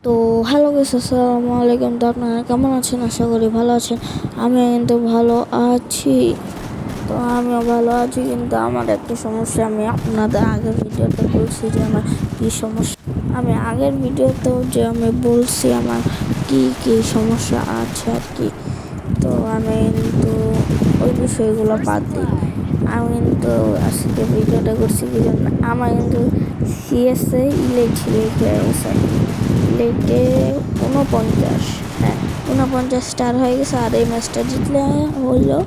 তো hello guys, আসসালামু আলাইকুম। তো আপনারা কেমন আছেন? আশা করি ভালো আছেন। আমি কিন্তু ভালো আছি। তো আমিও ভালো আছি, কিন্তু আমার একটা সমস্যা। আমি আপনাদের আগের ভিডিওতে বলছি যে আমার কী সমস্যা। আমি আগের ভিডিওতেও যে আমি বলছি আমার কি সমস্যা আছে আর কি। তো আমি কিন্তু ওই বিষয়গুলো বাদ দিই। আমি কিন্তু আজকে ভিডিওটা করছি কি জন্য, আমার কিন্তু সিএসএ ইলেট হয়ে গেছে। ইলেটে 49, হ্যাঁ 49 স্টার হয়ে গেছে। আর এই ম্যাচটা জিতলে হইলো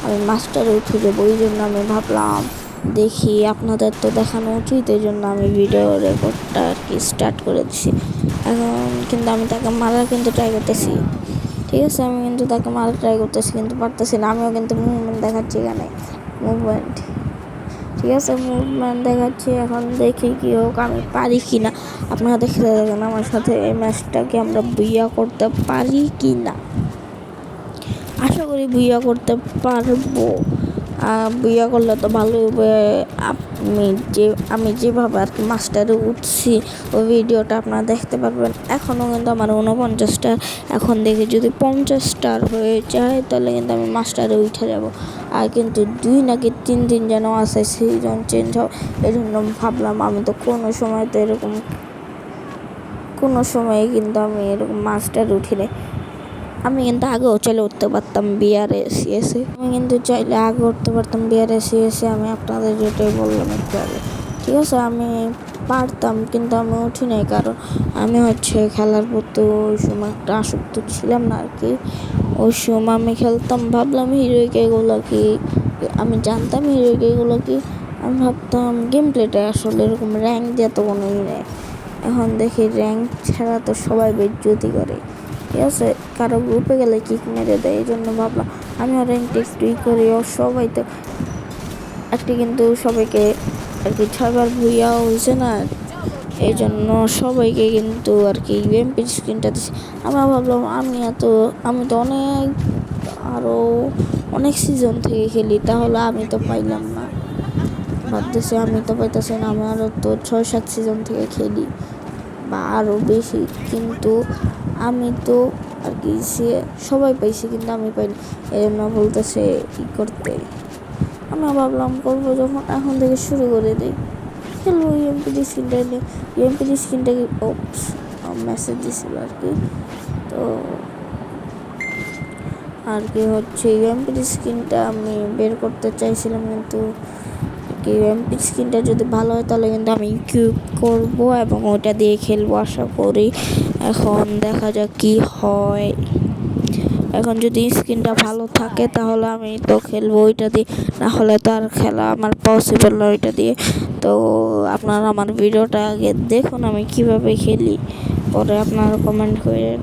আমি মাস্টারে উঠে যাবো। ওই জন্য আমি ভাবলাম দেখি, আপনাদের তো দেখানো উচিত, এই জন্য আমি ভিডিও রেকর্ডটা আর কি স্টার্ট করে দিছি। এখন কিন্তু আমি তাকে মারার কিন্তু ট্রাই করতেছি, ঠিক আছে। আমি কিন্তু তাকে মারার ট্রাই করতেছি, কিন্তু পারতেছি না। আমিও কিন্তু মুভমেন্ট দেখাচ্ছি এখানে, মুভমেন্ট, ঠিক আছে, মুভমেন্ট দেখাচ্ছি। এখন দেখি কি হোক, আমি পারি কি না। আপনারা দেখতে থাকেন আমার সাথে, এই ম্যাচটাকে আমরা বুইয়া করতে পারি কি না। আশা করি বুইয়া করতে পারবো। বুইয়া করলে তো ভালো হবে। আমি যেভাবে আর কি মাস্টারে উঠছি ওই ভিডিওটা আপনারা দেখতে পারবেন। এখনও কিন্তু আমার 49টা, এখন দেখি যদি 50 স্টার হয়ে যায় তাহলে কিন্তু আমি মাস্টারে উঠে যাব। আর কিন্তু 2 নাকি 3 দিন যেন আছে সিজন চেঞ্জ হয়, এই জন্য ভাবলাম আমি তো কোনো সময় কিন্তু আমি এরকম মাস্টারে উঠি নাই। আমি কিন্তু আগেও চাইলে উঠতে পারতাম বিআরএসিএসে, আমি কিন্তু চাইলে আগে উঠতে পারতাম বিআরএসিএসে। আমি আপনাদের যেটাই বললাম একটু আগে, ঠিক আছে, আমি পারতাম, কিন্তু আমি উঠি নাই। কারণ আমি খেলার প্রতি ওই সময় একটা আসক্ত ছিলাম না আর কি। ওই সময় আমি খেলতাম, ভাবলাম হিরোইক এগুলো কি, আমি জানতাম হিরোইক এগুলো কি। আমি ভাবতাম গেম প্লেটা আসলে এরকম র্যাঙ্ক দিয়ে তো কোনো নেই। এখন দেখি র্যাঙ্ক ছাড়া তো সবাই বেজ্জতি করে, ঠিক আছে। কারো গ্রুপে গেলে কিক মেরে দেয়, এই জন্য ভাবলাম আমিও র্যাঙ্কটা একটুই করি। ও সবাই তো একটি, কিন্তু সবাইকে আর কি 6বার ভুইয়া হয়েছে না, এই জন্য সবাইকে কিন্তু আর কি এমপির স্ক্রিনটা দিচ্ছি। আমরা ভাবলাম আমি তো আরও অনেক সিজন থেকে খেলি, তাহলে আমি তো পাইলাম না। ভাবতেছি আমি তো পাইতেছি না, আমি আরও তো 6-7 সিজন থেকে খেলি বা আরও বেশি, কিন্তু আমি তো আর কি সবাই পাইছি, কিন্তু আমি পাইনি। এই জন্য বলতেছে ই করতে। আমি ভাবলাম করবো যখন, এখন থেকে শুরু করে দিই। খেলবো ইএমপিডি স্ক্রিনটা নিয়ে। ইএমপিডি স্ক্রিনটাকে মেসেজ দিছিল আর কি। তো আর কি ইএমপিডি স্ক্রিনটা আমি বের করতে চাইছিলাম, কিন্তু ইএমপি স্ক্রিনটা যদি ভালো হয় তাহলে কিন্তু আমি কিউব করবো এবং ওইটা দিয়ে খেলবো আশা করি। এখন দেখা যাক কি হয়। এখন যদি স্ক্রিনটা ভালো থাকে তাহলে আমি তো খেলবো ওইটা দিয়ে, না হলে তো আর খেলা আমার পসিবল না ওইটা দিয়ে। তো আপনারা আমার ভিডিওটা আগে দেখুন আমি কিভাবে খেলি, পরে আপনারা কমেন্ট করেন।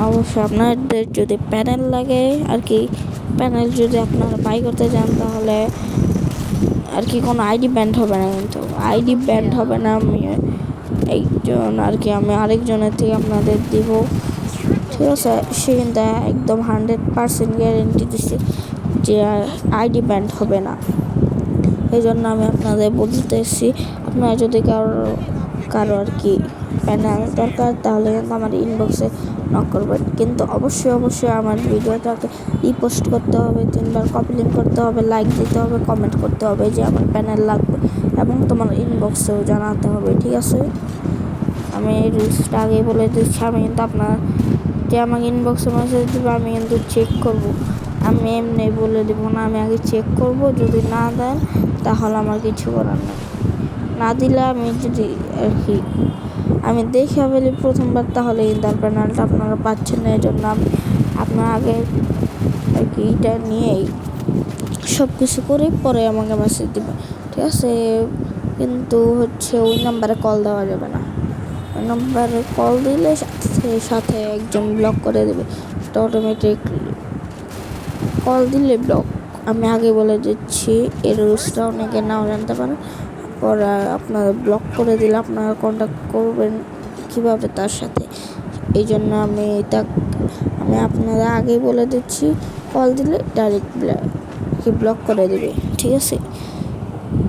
অবশ্যই আপনাদের যদি প্যানেল লাগে আর কি, প্যানেল যদি আপনারা বাই করতে চান তাহলে আর কি কোনো আইডি ব্যান্ড হবে না, কিন্তু আইডি ব্যান্ড হবে না। আমি আরেকজনের থেকে আপনাদের দিব, ঠিক আছে। সে কিন্তু একদম 100% গ্যারেন্টি দিচ্ছে যে আইডি ব্যান্ড হবে না। এই জন্য আমি আপনাদের বলতেছি, আপনারা যদি কারো আর কি প্যানেল দরকার তাহলে আমার ইনবক্সে নক করবেন। কিন্তু অবশ্যই আমার ভিডিওটাকে রিপোস্ট করতে হবে, 3বার কপি লিঙ্ক করতে হবে, লাইক দিতে হবে, কমেন্ট করতে হবে যে আমার প্যানেল লাগবে, এবং তোমার ইনবক্সেও জানাতে হবে, ঠিক আছে। আমি এই রুলসটা আগেই বলে দিচ্ছি। আমি কিন্তু আপনার যে আমাকে ইনবক্সে মেসেজ দেবে আমি কিন্তু চেক করব, আমি এমনি বলে দেবো না, আমি আগে চেক করব। যদি না দেন তাহলে আমার কিছু করার নেই। না দিলে আমি যদি আর কি আমি দেখে ফেলি প্রথমবার, তাহলে কিন্তু প্যানেলটা আপনারা পাচ্ছেন না। এই জন্য আপনার আগে আর কি এটা নিয়েই সব কিছু করে পরে আমাকে মেসেজ দেবে, ঠিক আছে। কিন্তু ওই নাম্বারে কল দেওয়া যাবে না। ওই নাম্বারে কল দিলে সাথে একজন ব্লক করে দেবে, এটা অটোমেটিকলি। কল দিলে ব্লক, আমি আগে বলে দিচ্ছি। এই রুলসটা অনেকে নাও জানতে পারেন। পরে আপনারা ব্লক করে দিলে আপনারা কন্ট্যাক্ট করবেন কীভাবে তার সাথে, এই জন্য আমি আপনারা আগেই বলে দিচ্ছি। কল দিলে ডাইরেক্ট ব্লক করে দেবে, ঠিক আছে।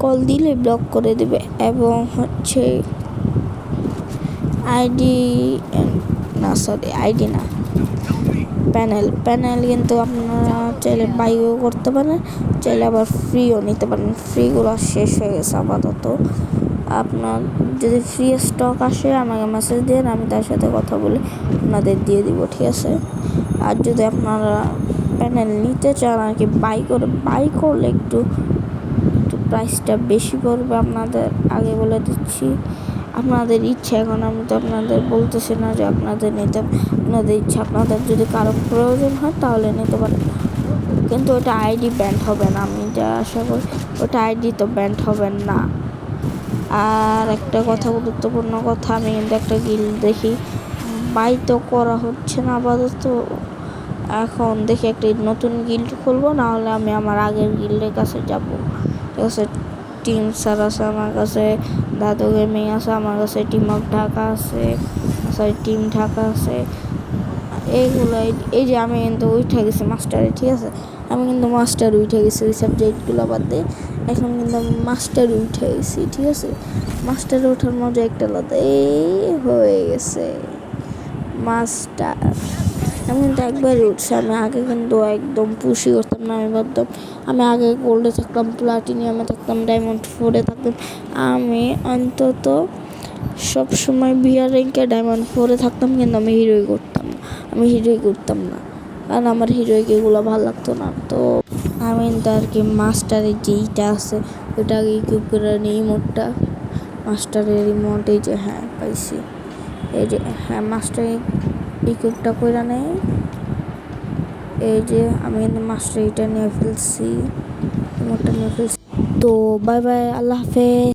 কল দিলে ব্লক করে দেবে, এবং আইডি না, সরি আইডি না, প্যানেল কিন্তু আপনারা চাইলে বাইও করতে পারেন, চাইলে আবার ফ্রিও নিতে পারেন। ফ্রিগুলো শেষ হয়ে গেছে আপাতত। আপনার যদি ফ্রি স্টক আসে আমাকে মেসেজ দিন, আমি তার সাথে কথা বলে আপনাদের দিয়ে দিব, ঠিক আছে? আর যদি আপনারা প্যানেল নিতে চান আর কি, বাই করলে একটু প্রাইসটা বেশি পড়বে আপনাদের, আগে বলে দিচ্ছি। আপনাদের ইচ্ছা, এখন আমি তো আপনাদের বলতেছি না যে আপনাদের নিতে, আপনাদের ইচ্ছা। আপনাদের যদি কারো প্রয়োজন হয় তাহলে নিতে পারেন, কিন্তু ওটা আইডি ব্যান্ড হবে না, আমি যা আশা করি ওটা আইডি তো ব্যান্ড হবে না। আর একটা কথা, গুরুত্বপূর্ণ কথা, আমি কিন্তু একটা গিল্ড দেখি বাই তো করা হচ্ছে না আপাতত। এখন দেখি একটা নতুন গিল্ড খুলবো, না হলে আমি আমার আগের গিল্ডের কাছে যাব, ঠিক আছে? টিম স্যার আছে আমার কাছে, দাদু গেমিং আছে আমার কাছে, টিম অফ ঢাকা আছে, সরি টিম ঢাকা আছে, এইগুলো। এই যে আমি কিন্তু উঠে গেছি মাস্টারে, ঠিক আছে? আমি কিন্তু মাস্টার উঠে গেছি, ওই সাবজেক্টগুলো বাদ দিয়ে এখন কিন্তু আমি মাস্টার উঠে গেছি, ঠিক আছে? মাস্টারে ওঠার মজা একটা আলাদা। এই হয়ে গেছে মাস্টার, আমি কিন্তু একবারই উঠছি। আমি আগে কিন্তু একদম পুশি করতাম না, আমি ভাবতাম আমি আগে গোল্ডে থাকতাম, প্লাটিনিয়ামে থাকতাম, ডায়মন্ড 4-এ থাকতাম। আমি অন্তত সবসময় বিয়ার র্যাঙ্কে ডায়মন্ড 4-এ থাকতাম, কিন্তু আমি হিরোই করতাম না, কারণ আমার হিরোইক এগুলো ভালো লাগতো না। তো আমি কিন্তু আর কি মাস্টারের যেইটা আছে ওইটা আগে ইকুইপ করে নিই, ইমোটটা, মাস্টারের ইমোট। এই যে হ্যাঁ পাইছি, এই যে হ্যাঁ মাস্টার ইকুইপটা করে নেই। এই যে আমি কিন্তু মাস্টার এটা নিয়ে ফেলছি, ইমোটটা নিয়ে ফেলছি। তো বাই বাই, আল্লাহ হাফেজ।